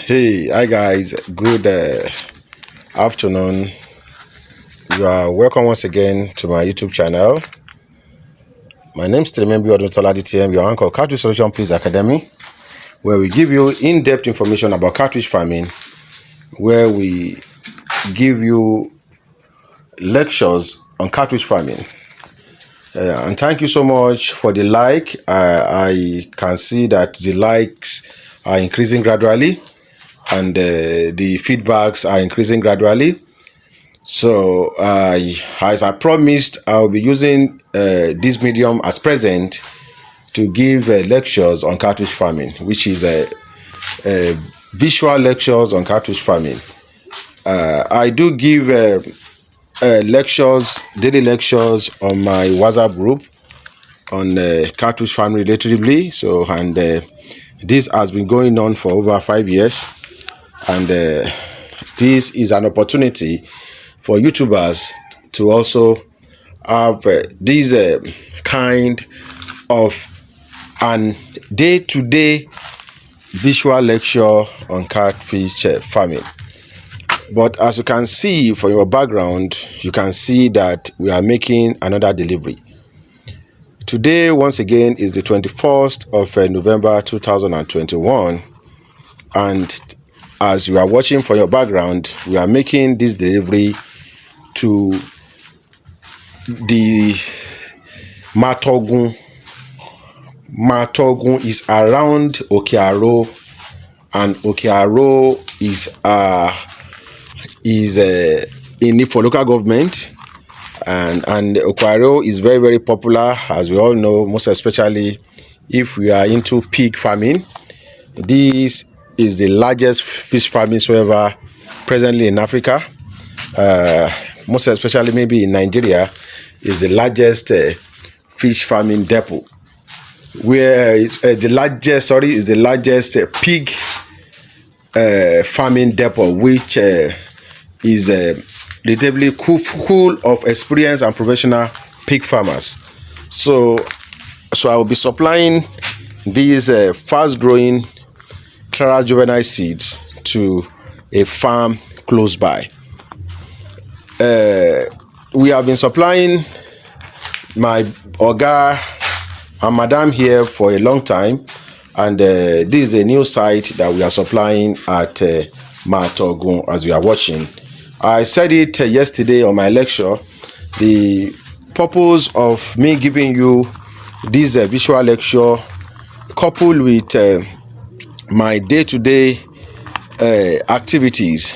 Hi guys, good afternoon. You are welcome once again to my YouTube channel. My name is Untitled your uncle Catfish Solution Please Academy, where we give you in-depth information about catfish farming, where we give you lectures on catfish farming. And thank you so much for the like. I can see that the likes are increasing gradually, and the feedbacks are increasing gradually. So as I promised, I'll be using this medium as present to give lectures on catfish farming, which is visual lectures on catfish farming. I do give lectures, daily lectures on my WhatsApp group on catfish farming relatively. So, and this has been going on for over 5 years, and this is an opportunity for YouTubers to also have this kind of an day-to-day visual lecture on catfish farming. But as you can see from your background, you can see that we are making another delivery. Today, once again, is the 21st of November 2021, and as you are watching from your background, we are making this delivery to the Matogun. Matogun is around Okearo, and Okearo is in it for local government, and Okearo is very, very popular, as we all know, most especially if we are into pig farming. This is the largest fish farming ever presently in Africa. Most especially maybe in Nigeria, is the largest fish farming depot, where the largest pig farming depot, which is relatively full of experienced and professional pig farmers. So I will be supplying these fast-growing Clara juvenile seeds to a farm close by. We have been supplying my Oga and Madam here for a long time, and this is a new site that we are supplying at Matogun, as we are watching. I said it yesterday on my lecture. The purpose of me giving you this visual lecture, coupled with my day-to-day activities,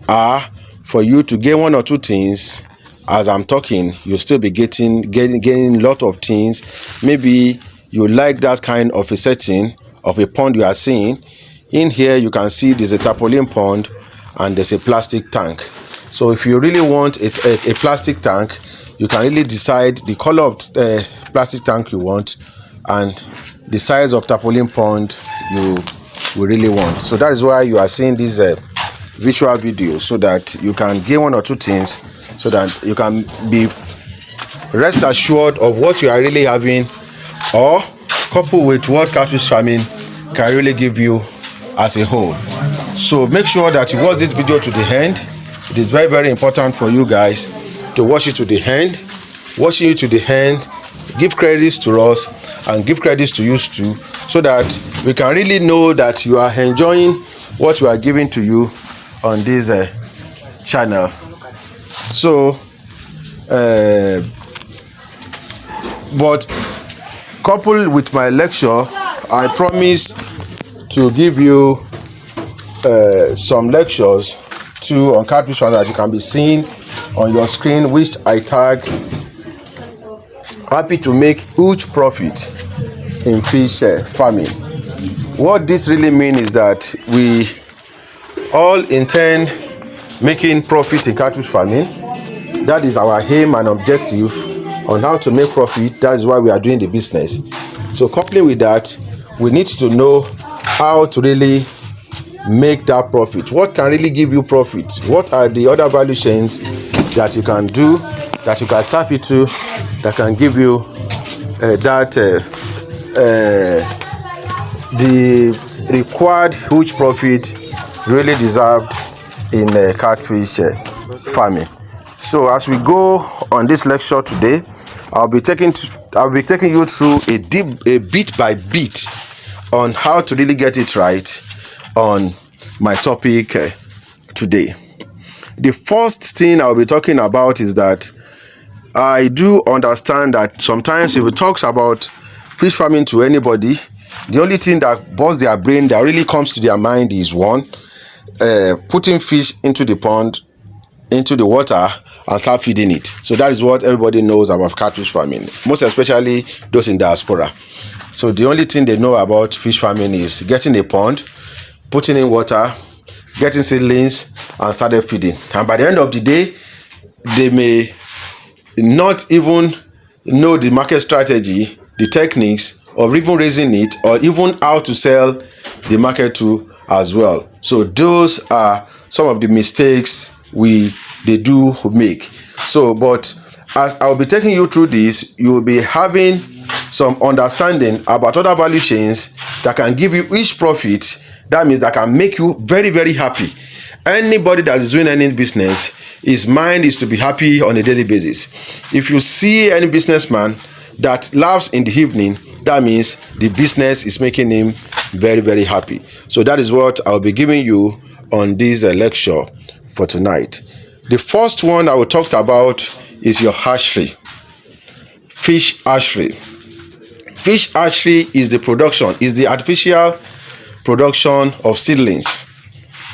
are for you to gain one or two things. As I'm talking, you'll still be getting a lot of things. Maybe you like that kind of a setting of a pond you are seeing. In here, you can see there's a tarpaulin pond and there's a plastic tank. So if you really want a plastic tank, you can really decide the color of plastic tank you want and the size of tarpaulin pond you really want. So that is why you are seeing this visual video, so that you can gain one or two things, so that you can be rest assured of what you are really having, or coupled with what catfish farming can really give you as a whole. So make sure that you watch this video to the end. It is very, very important for you guys to watch it to the end. Watching it to the end, give credits to us and give credits to you too, so that we can really know that you are enjoying what we are giving to you on this channel. So but coupled with my lecture, I promise to give you some lectures too on catfish farming that you can be seeing on your screen, which I tag happy to make huge profit in fish farming. What this really means is that we all intend making profit in catfish farming. That is our aim and objective on how to make profit. That is why we are doing the business. So coupling with that, we need to know how to really make that profit. What can really give you profit? What are the other value chains that you can do, that you can tap into, that can give you the required huge profit really deserved in catfish farming. So as we go on this lecture today, I'll be taking you through a bit by bit on how to really get it right on my topic today. The first thing I'll be talking about is that I do understand that sometimes if it talks about fish farming to anybody, the only thing that busts their brain that really comes to their mind is one, putting fish into the pond, into the water, and start feeding it. So that is what everybody knows about catfish farming, most especially those in diaspora. So the only thing they know about fish farming is getting a pond, putting in water, getting seedlings, and started feeding. And by the end of the day, they may not even know the market strategy, the techniques of even raising it, or even how to sell the market to as well. So those are some of the mistakes they do make. So, but as I'll be taking you through this, you'll be having some understanding about other value chains that can give you each profit. That means that can make you very, very happy. Anybody that is doing any business, his mind is to be happy on a daily basis. If you see any businessman that laughs in the evening, that means the business is making him very, very happy. So that is what I'll be giving you on this lecture for tonight. The first one I will talk about is your hatchery. Fish hatchery. Fish hatchery is the artificial production of seedlings,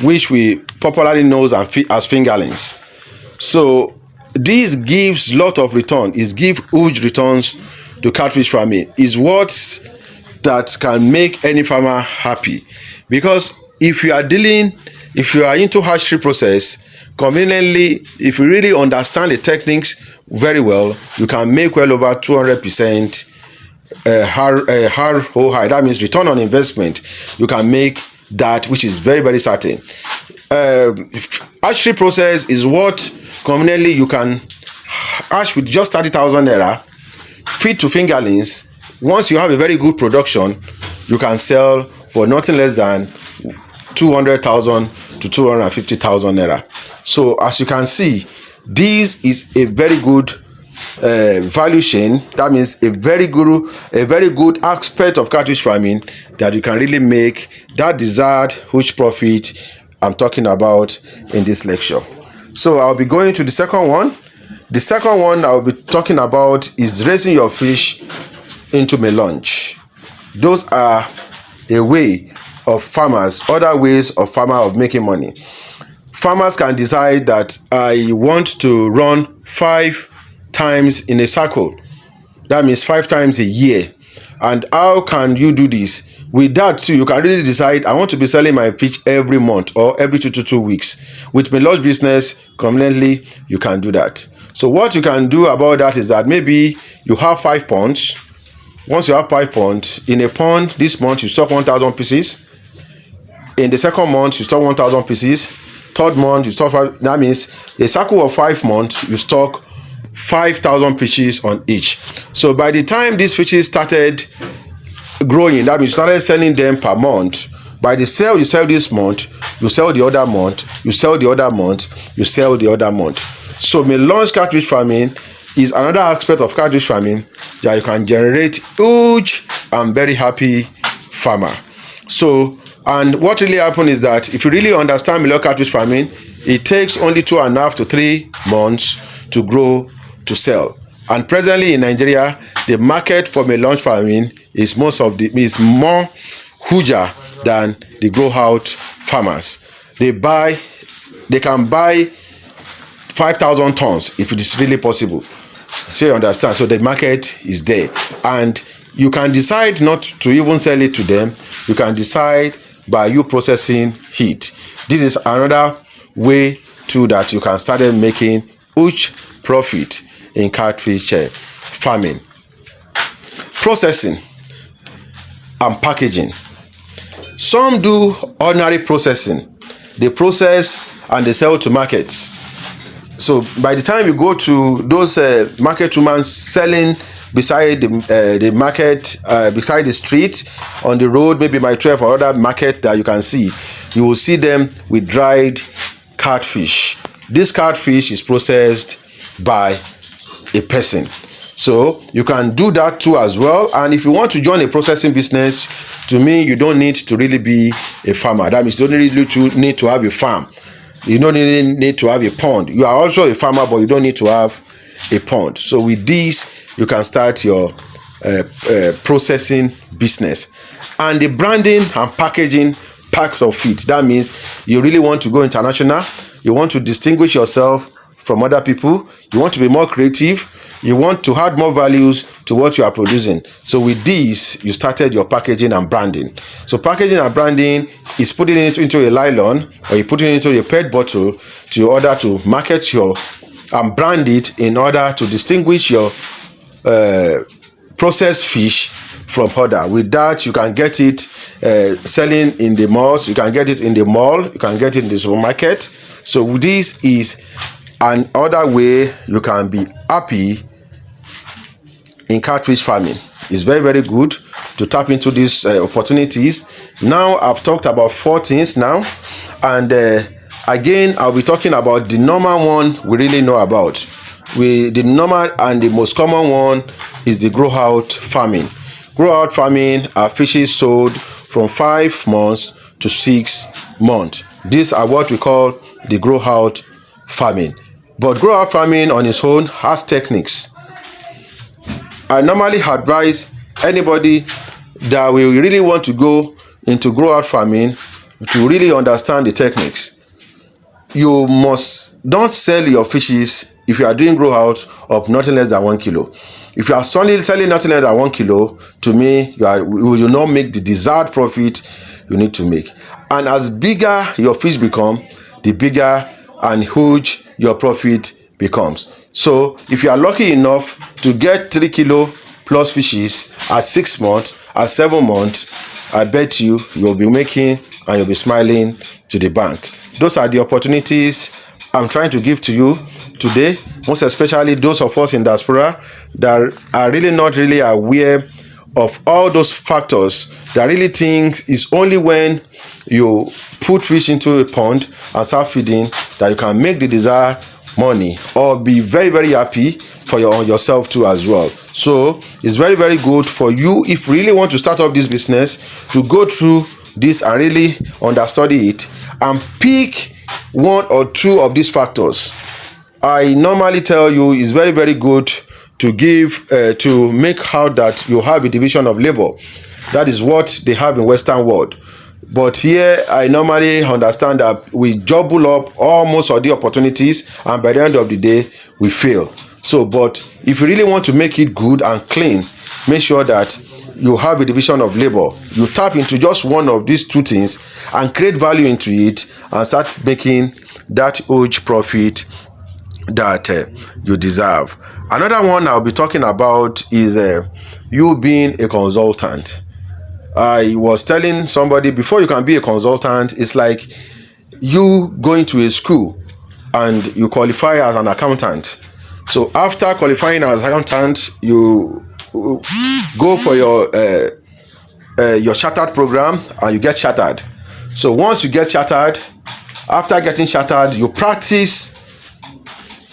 which we popularly know as fingerlings. So this gives lot of return. It gives huge returns to catfish farming. Is what that can make any farmer happy, because if you are into hatchery process, conveniently, if you really understand the techniques very well, you can make well over 200% ROI. That means return on investment. You can make that, which is very, very certain. Hatchery process is what conveniently you can hatch with just 30,000 naira, feed to fingerlings. Once you have a very good production, you can sell for nothing less than 200,000 to 250,000 naira. So as you can see, this is a very good value chain. That means a very good aspect of catfish farming that you can really make that desired huge profit I'm talking about in this lecture. So I'll be going to the second one. The second one I'll be talking about is raising your fish into melange. Those are a way of farmers, other ways of farmer of making money. Farmers can decide that I want to run 5 times in a cycle. That means 5 times a year. And how can you do this? With that too, you can really decide I want to be selling my fish every month or every 2 to 2 weeks. With melange business, conveniently, you can do that. So what you can do about that is that maybe you have 5 ponds. Once you have 5 ponds, in a pond, this month you stock 1,000 pieces. In the second month, you stock 1,000 pieces. Third month, you stock 5. That means a cycle of 5 months, you stock 5,000 fishes on each. So by the time these fishes started growing, that means you started selling them per month. By the sale you sell this month, you sell the other month, you sell the other month, you sell the other month. So melange catfish farming is another aspect of catfish farming that you can generate huge and very happy farmer. So, and what really happens is that if you really understand melange catfish farming, it takes only 2.5 to 3 months to grow to sell. And presently in Nigeria, the market for melange farming is more huger than the Growout farmers. They can buy 5,000 tons if it is really possible. So you understand. So the market is there, and you can decide not to even sell it to them. You can decide by you processing it. This is another way too that you can start making huge profit in catfish farming. Processing and packaging. Some do ordinary processing. They process and they sell to markets. So by the time you go to those market women selling beside the market, beside the street, on the road, maybe my 12 or other market that you can see, you will see them with dried catfish. This catfish is processed by a person. So you can do that too as well. And if you want to join a processing business, to me, you don't need to really be a farmer. That means you don't really need to have a farm. You don't really need to have a pond. You are also a farmer, but you don't need to have a pond. So with this, you can start your processing business. And the branding and packaging part of it, that means you really want to go international. You want to distinguish yourself from other people. You want to be more creative. You want to add more values to what you are producing. So with this, you started your packaging and branding. So packaging and branding is putting it into a nylon, or you put it into a PET bottle in order to market your and brand it in order to distinguish your processed fish from other. With that, you can get it selling in the malls. You can get it in the mall. You can get it in the supermarket. So this is another way you can be happy in catfish farming. It's very, very good to tap into these opportunities. Now I've talked about 4 things now, and again I'll be talking about the normal one we really know about. The normal and the most common one is the growout farming. Growout farming are fishes sold from 5 months to 6 months. These are what we call the growout farming. But growout farming on its own has techniques. I normally advise anybody that will really want to go into growout farming to really understand the techniques. You don't sell your fishes if you are doing growout of nothing less than 1 kilo. If you are selling nothing less than 1 kilo, to me, you will not make the desired profit you need to make. And as bigger your fish become, the bigger and huge your profit becomes. So if you are lucky enough to get 3 kilo plus fishes at 6 months, at 7 months, I bet you'll be making and you'll be smiling to the bank. Those are the opportunities I'm trying to give to you today, most especially those of us in diaspora that are really not really aware of all those factors, that really think it's only when you put fish into a pond and start feeding that you can make the desired money or be very, very happy for yourself too as well. So it's very, very good for you, if you really want to start up this business, to go through this and really understudy it and pick 1 or 2 of these factors. I normally tell you it's very, very good to give to make out that you have a division of labor. That is what they have in Western world. But here I normally understand that we jumble up almost all the opportunities, and by the end of the day we fail. So but if you really want to make it good and clean, make sure that you have a division of labor. You tap into just one of these 2 things and create value into it and start making that huge profit that you deserve. Another one I'll be talking about is you being a consultant. I was telling somebody, before you can be a consultant, it's like you going to a school and you qualify as an accountant. So after qualifying as an accountant, you go for your chartered program and you get chartered. So once you get chartered, after getting chartered, you practice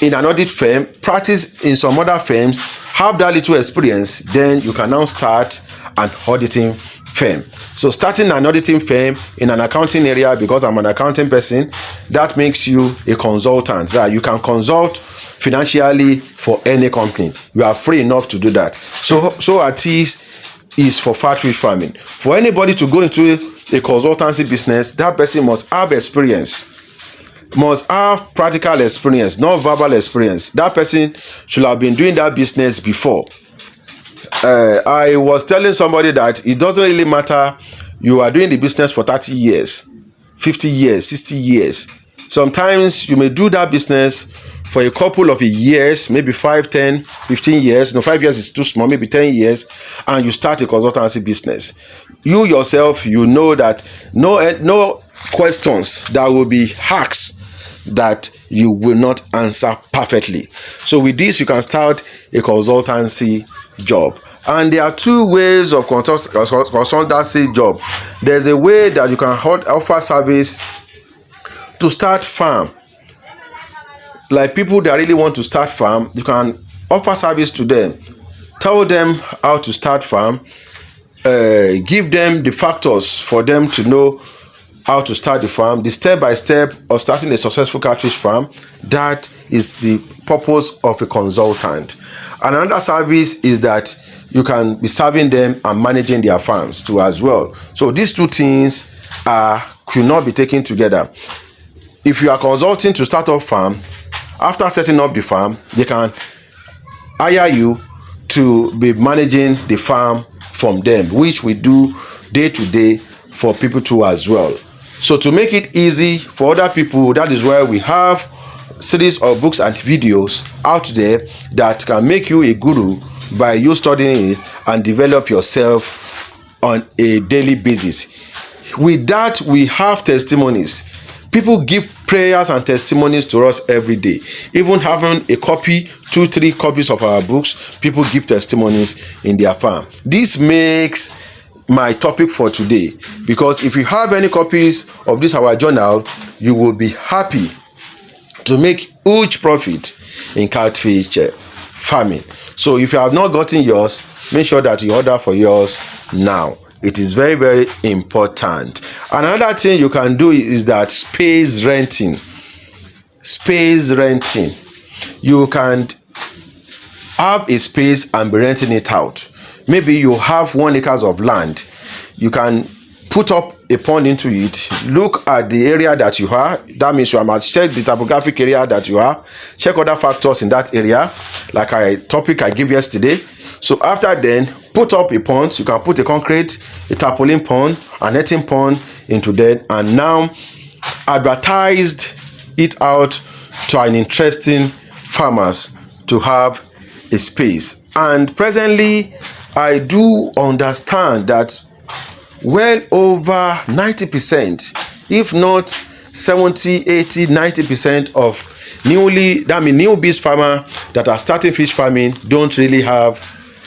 in an audit firm, practice in some other firms, have that little experience, then you can now start an auditing firm. So starting an auditing firm in an accounting area, because I'm an accounting person, that makes you a consultant. That you can consult financially for any company. You are free enough to do that. So at least is for catfish farming. For anybody to go into a consultancy business, that person must have experience, must have practical experience, not verbal experience. That person should have been doing that business before. I was telling somebody that it doesn't really matter you are doing the business for 30 years, 50 years, 60 years. Sometimes you may do that business for a couple of years, maybe 5, 10, 15 years. No, 5 years is too small, maybe 10 years, and you start a consultancy business. You yourself, you know that no questions that will be asked that you will not answer perfectly. So with this, you can start a consultancy job. And there are two ways of consultancy job. There's a way that you can offer service to start farm. Like people that really want to start farm, you can offer service to them. Tell them how to start farm. Give them the factors for them to know how to start the farm, the step-by-step of starting a successful catfish farm. That is the purpose of a consultant. And another service is that you can be serving them and managing their farms too as well. So these two things should not be taken together. If you are consulting to start up farm, after setting up the farm, they can hire you to be managing the farm from them, which we do day to day for people too as well. So to make it easy for other people, that is why we have series of books and videos out there that can make you a guru by you studying it and develop yourself on a daily basis. With that, we have testimonies. People give prayers and testimonies to us every day. Even having a copy, 2-3 copies of our books, people give testimonies in their farm. This makes my topic for today, because if you have any copies of this our journal, you will be happy to make huge profit in catfish farming. So if you have not gotten yours, make sure that you order for yours now. It is very, very important. Another thing you can do is that space renting. Space renting. You can have a space and be renting it out. Maybe you have 1 acre of land. You can put up a pond into it. Look at the area that you are. That means you must check the topographic area that you are. Check other factors in that area, like a topic I gave yesterday. So after then, put up a pond. You can put a concrete, a tarpaulin pond, a netting pond into that, and now advertised it out to an interesting farmers to have a space. And presently, I do understand that well over 90%, if not 70, 80, 90% of newbies farmer that are starting fish farming don't really have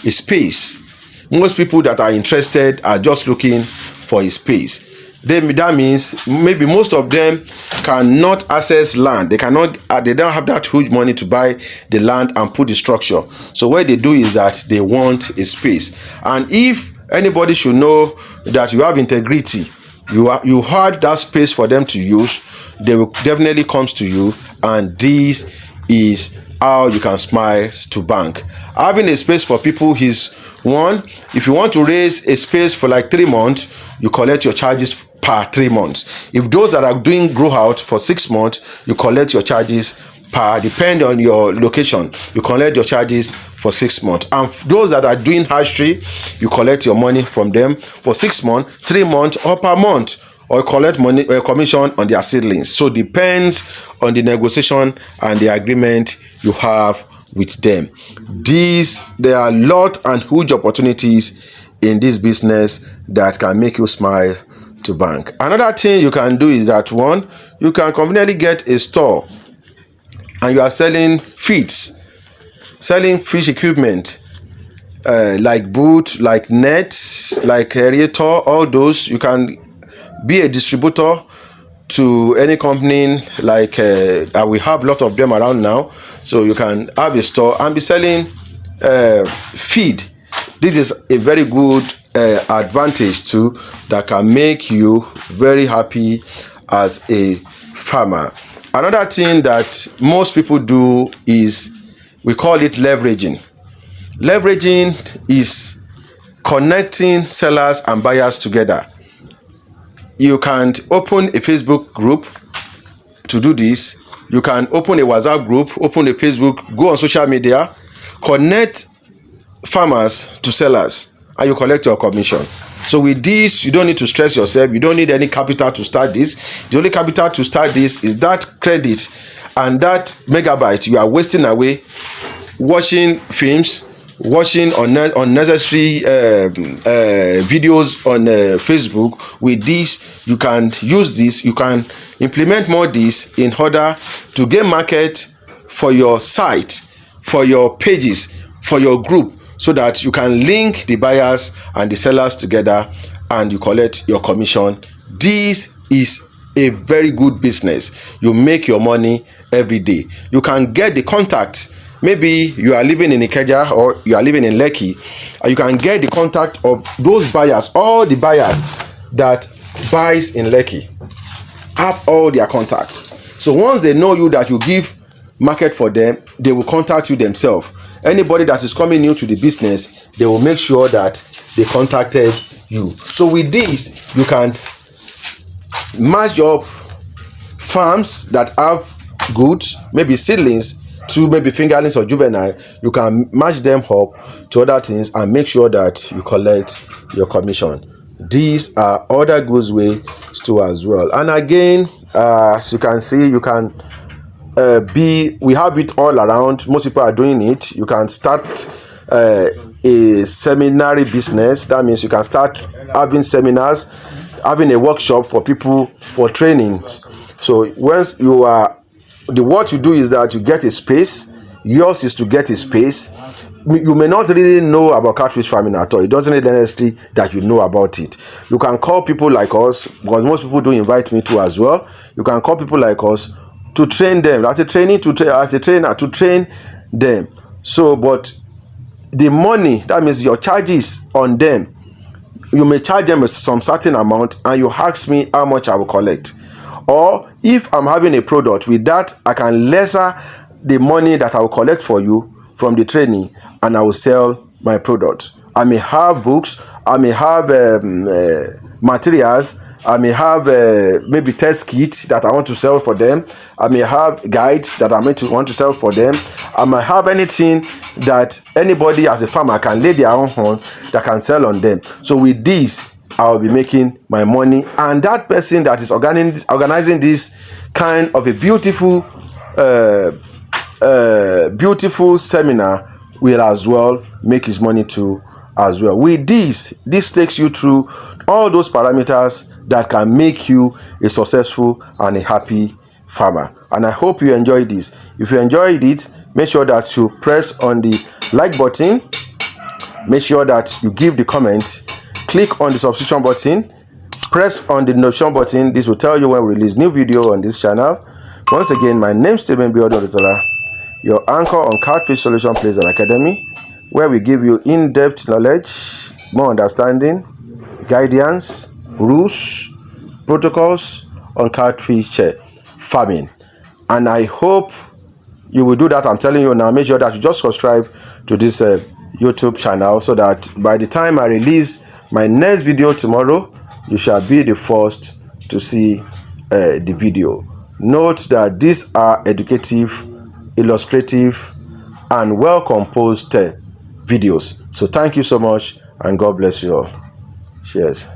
a space. Most people that are interested are just looking for a space. That means maybe most of them cannot access land. They don't have that huge money to buy the land and put the structure. So what they do is that they want a space. And if anybody should know that you have integrity, you had that space for them to use, they will definitely come to you, and this is how you can smile to bank. Having a space for people is one. If you want to raise a space for like 3 months, you collect your charges per 3 months. If those that are doing Growout for 6 months, you collect your charges per, depending on your location, you collect your charges for 6 months. And those that are doing hatchery, you collect your money from them for 6 months, 3 months, or per month, or collect money or commission on their seedlings. So depends on the negotiation and the agreement you have with them. There are a lot and huge opportunities in this business that can make you smile to bank. Another thing you can do is that one, you can conveniently get a store and you are selling feeds, selling fish equipment, like boot, like nets, like aerator, all those. You can be a distributor to any company, like we have a lot of them around now. So you can have a store and be selling feed. This is a very good advantage too, that can make you very happy as a farmer. Another thing that most people do is, we call it leveraging. Leveraging is connecting sellers and buyers together. You can open a Facebook group to do this. You can open a WhatsApp group, open a Facebook, go on social media, connect farmers to sellers, and you collect your commission. So with this, you don't need to stress yourself. You don't need any capital to start this. The only capital to start this is that credit and that megabyte you are wasting away watching films, watching unnecessary videos on Facebook. With this, you can use this, you can implement more this in order to gain market for your site, for your pages, for your group, so that you can link the buyers and the sellers together and you collect your commission. This is a very good business. You make your money every day. You can get the contact. Maybe you are living in Ikeja or you are living in Lekki, and you can get the contact of those buyers. All the buyers that buys in Lekki have all their contacts. So once they know you, that you give market for them, they will contact you themselves. Anybody that is coming new to the business, they will make sure that they contacted you. So with this, you can match up farms that have goods, maybe seedlings to maybe fingerlings or juvenile. You can match them up to other things and make sure that you collect your commission. These are other good ways to as well. And again, as you can see, you can we have it all around. Most people are doing it. You can start a seminary business. That means you can start having seminars, having a workshop for people for trainings. So once you are, what you do is that you get a space. Yours is to get a space. You may not really know about catfish farming at all. It doesn't really necessarily that you know about it. You can call people like us, because most people do invite me to as well. You can call people like us to train them. That's a training to train, as a trainer to train them. So, but the money, that means your charges on them, you may charge them some certain amount, and you ask me how much I will collect. Or if I'm having a product, with that I can lesser the money that I will collect for you from the training, and I will sell my product. I may have books, I may have materials, I may have maybe test kits that I want to sell for them. I may have guides that I want to sell for them. I might have anything that anybody as a farmer can lay their own hands that can sell on them. So with this, I'll be making my money, and that person that is organizing this kind of a beautiful beautiful seminar will as well make his money too as well. With this takes you through all those parameters that can make you a successful and a happy farmer. And I hope you enjoyed this. If you enjoyed it, make sure that you press on the like button, make sure that you give the comment, click on the subscription button, press on the notification button. This will tell you when we release new video on this channel. Once again, my name is Stephen Biodun, your anchor on Catfish Solution Plays and Academy, where we give you in-depth knowledge, more understanding, guidance, rules, protocols on catfish farming. And I hope you will do that. I'm telling you now. Make sure that you just subscribe to this YouTube channel, so that by the time I release my next video tomorrow, you shall be the first to see the video. Note that these are educative, illustrative, and well composed videos. So thank you so much, and God bless you all. Cheers.